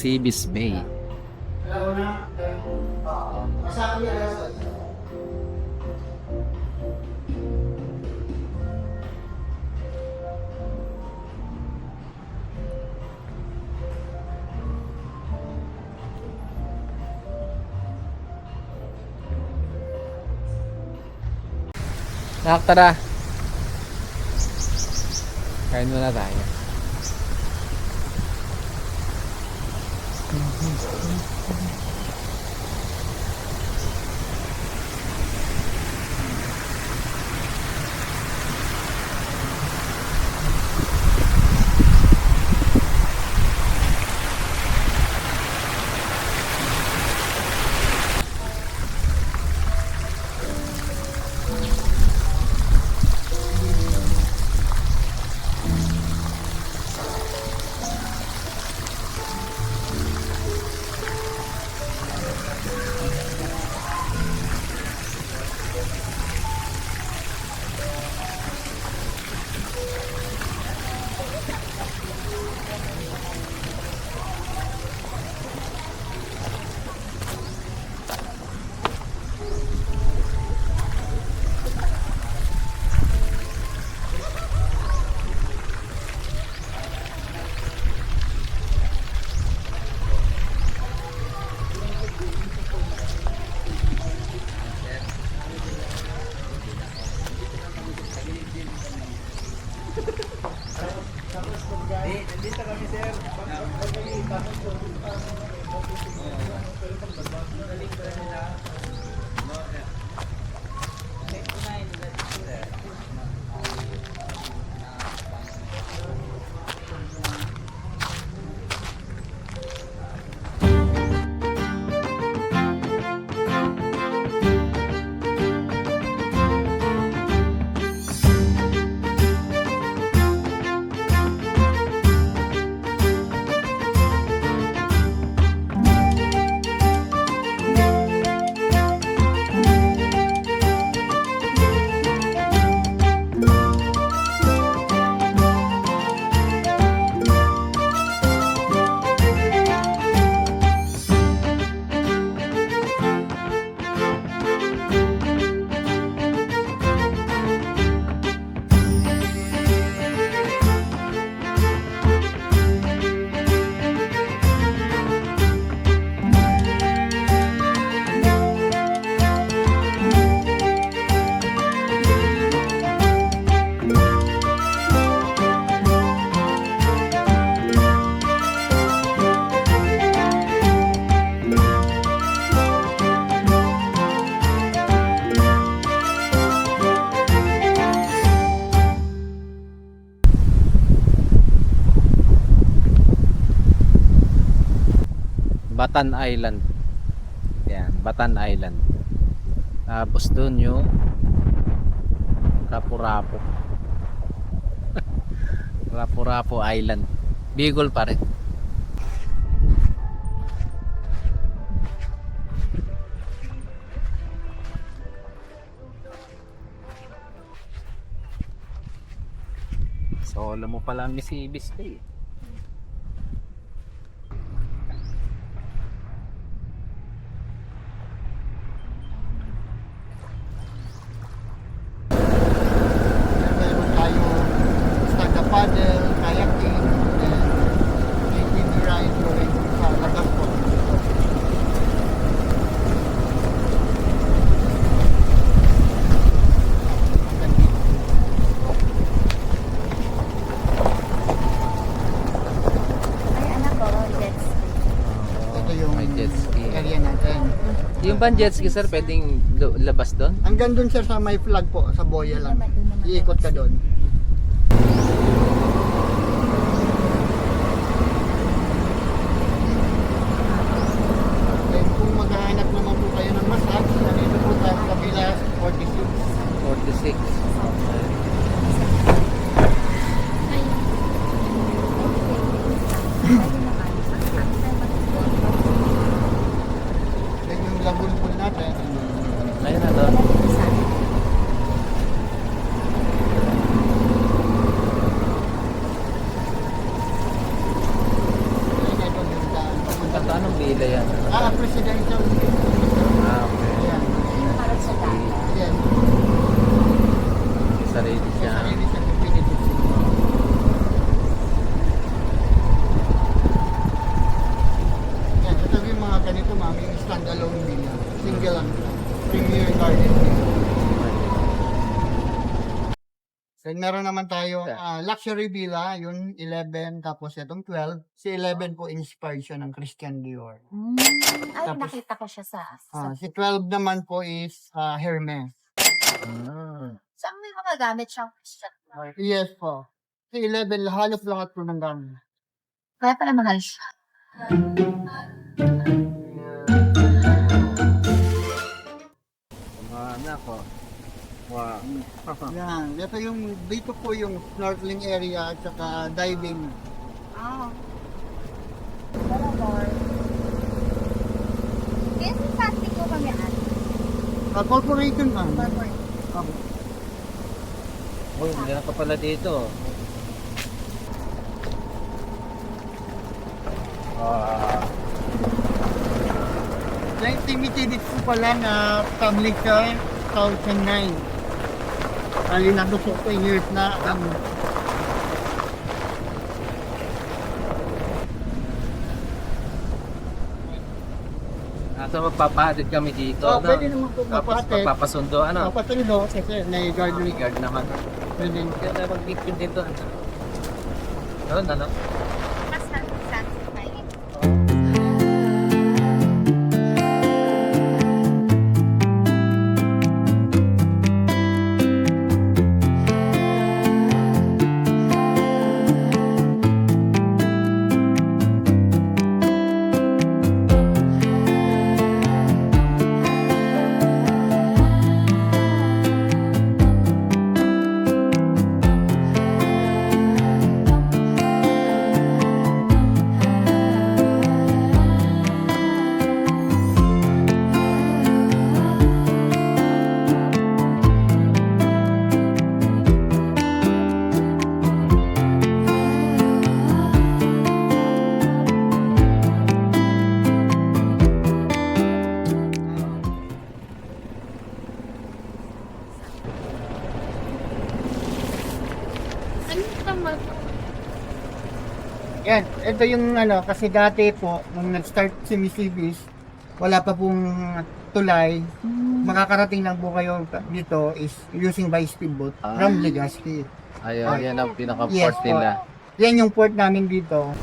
Sibis Bay. Nak, tara. Kain muna tayo. Batan Island. Yan, Batan Island. Tapos doon yung Rapu-Rapu. Rapu-Rapu Island. Bicol pa rin. So, alam mo pala ang Miss Ibis Bay. Paddle, kayaking, then ATV ride going sa Lagaspon. Ay, anak ko, jet ski. Ito yung May jet ski. area natin. Yung bang jet ski sir, pwedeng labas doon? Hanggang dun sir sa may flag po, sa boya lang. Iikot ka doon. Then kung maghahanap naman po kayo ng massage, nandito po tayo sa kabila 46. 46. Then yung lagoon pool natin, Ayun na doon. Then meron naman tayo luxury villa, yun 11, tapos itong 12. Si 11 po inspired siya ng Christian Dior. Ay, Tapos, nakita ko siya sa... Si 12 naman po is Hermes. Saan may mga gamit siyang Christian? Yes po. Si 11, halos lahat po ng gamit. Kaya pala mahal siya. Nako. Wow. Yan, dito po yung snorkeling area at saka diving. Ah. Wala more. Kaya sa Santi ko kami at Corporation man. corporate. Oh, meron ka pala dito. Yung activity dito po pala na public ka 2009. Alin na gusto ko years na So magpapahatid kami dito. pwede naman po Tapos mapatid. magpapasundo, ano? Papatuloy kasi may gardening. Guard naman. Pwede. Kaya tayo mag-victim dito. Doon, ano? Mas natin Santi tayo. Ano naman? Yan, ito yung kasi dati po, nung nag-start si Miss Ibis, wala pa pong tulay. Makakarating lang po kayo dito is using by speedboat from Legazpi. Ayun, yan ang pinaka-port Yes po. nila. Yan yung port namin dito.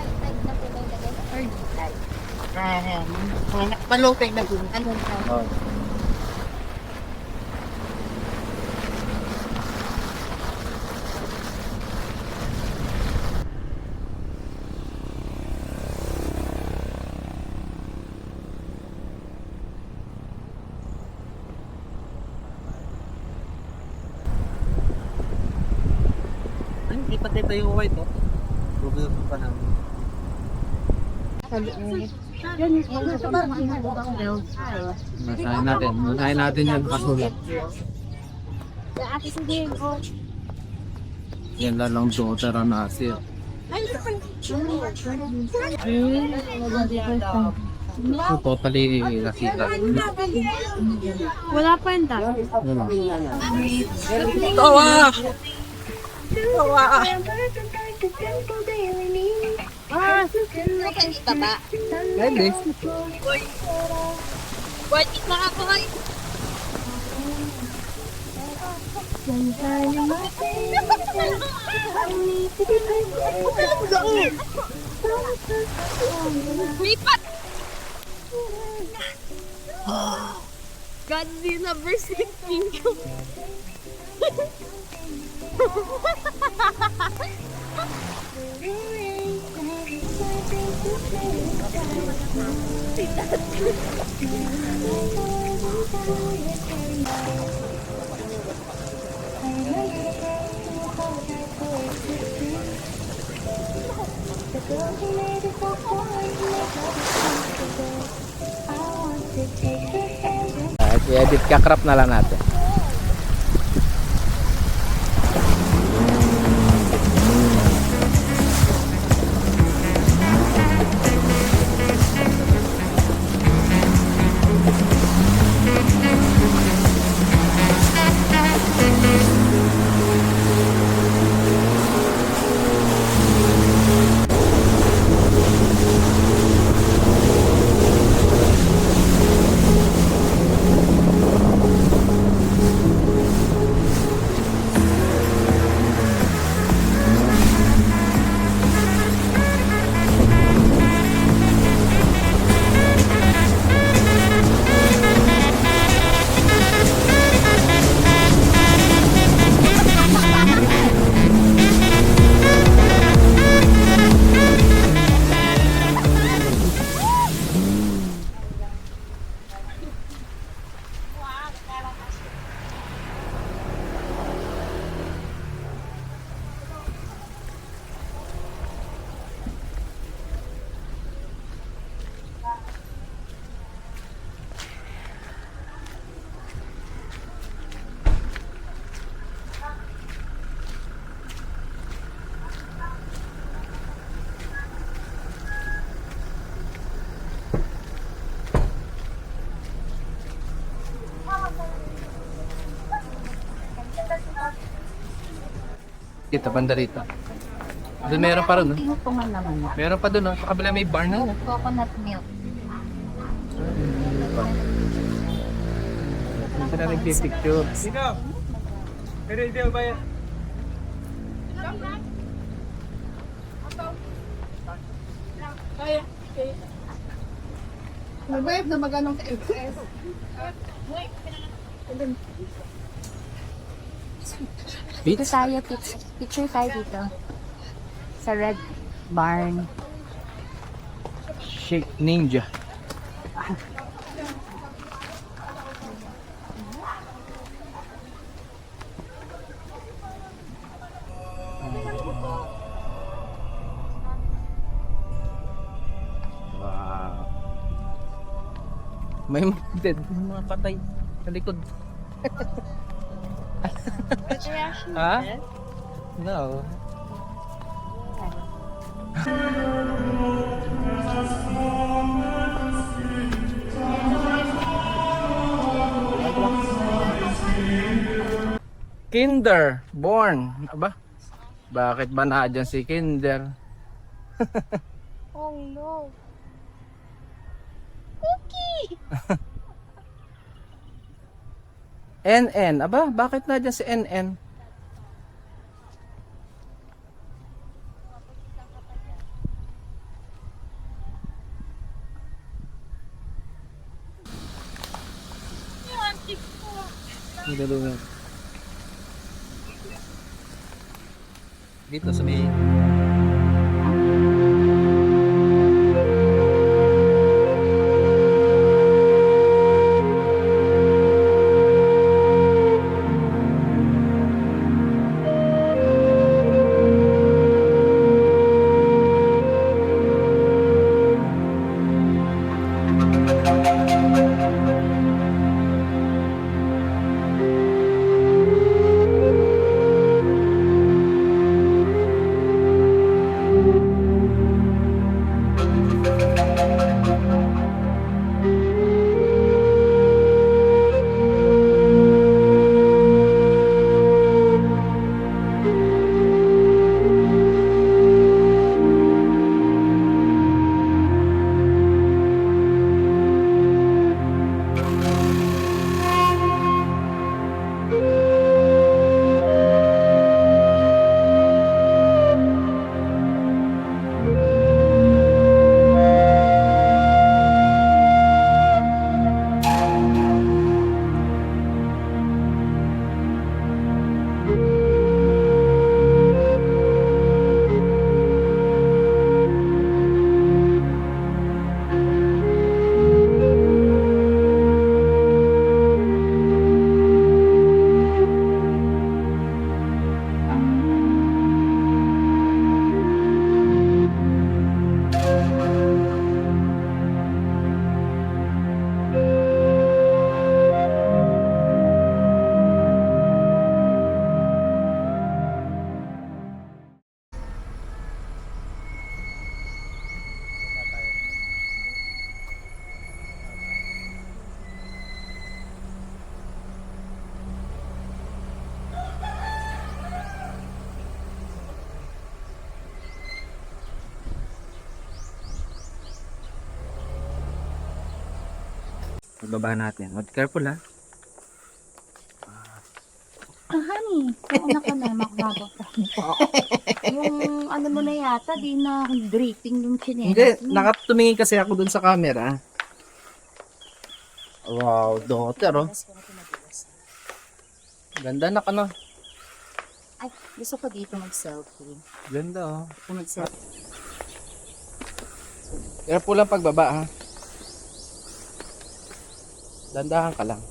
High tide na po ba yung lagay? Or low tide? Palow tide na po. Anong tide? Oh. Ay, hindi pa yung white, oh. Google pa namin. Unahin natin yung kasulat. Ate, sige. Yan lang daughter ang nasir. So, totally nakita. Wala pa yung dami. Tawa! Okay, baba. Pwede. Pwede na ako ay. Lipat! Godzilla versus King Kong. I-edit ka-crop na lang natin. Kita, banda rito. Doon meron pa rin, no? Tinutungan naman na. Meron pa doon, no? Sa kabila may bar na. Coconut milk. Hindi na nagpipicture. Mag-wave na maganong XS. Dito tayo, picture tayo dito. Sa Red Barn. Shake Ninja. Wow. May dead, mga patay sa likod. Ha? No. Kinder, born. Aba, bakit ba na dyan si Kinder? Oh no. Cookie! NN, aba, bakit na dyan si NN? Dalungan. Dito sa may... Pagbaba natin. Be careful, ha. Honey, nauna ka na, makababa pa. Yung ano mo na yata, di na draping yung chinelas. Hindi, nakatumingin kasi ako dun sa camera. Wow, daughter, oh. Ganda na ka, no? Ay, gusto ko dito mag-selfie. Ganda, oh. Gusto mag-selfie. Careful lang pagbaba, ha. Dandahan ka lang.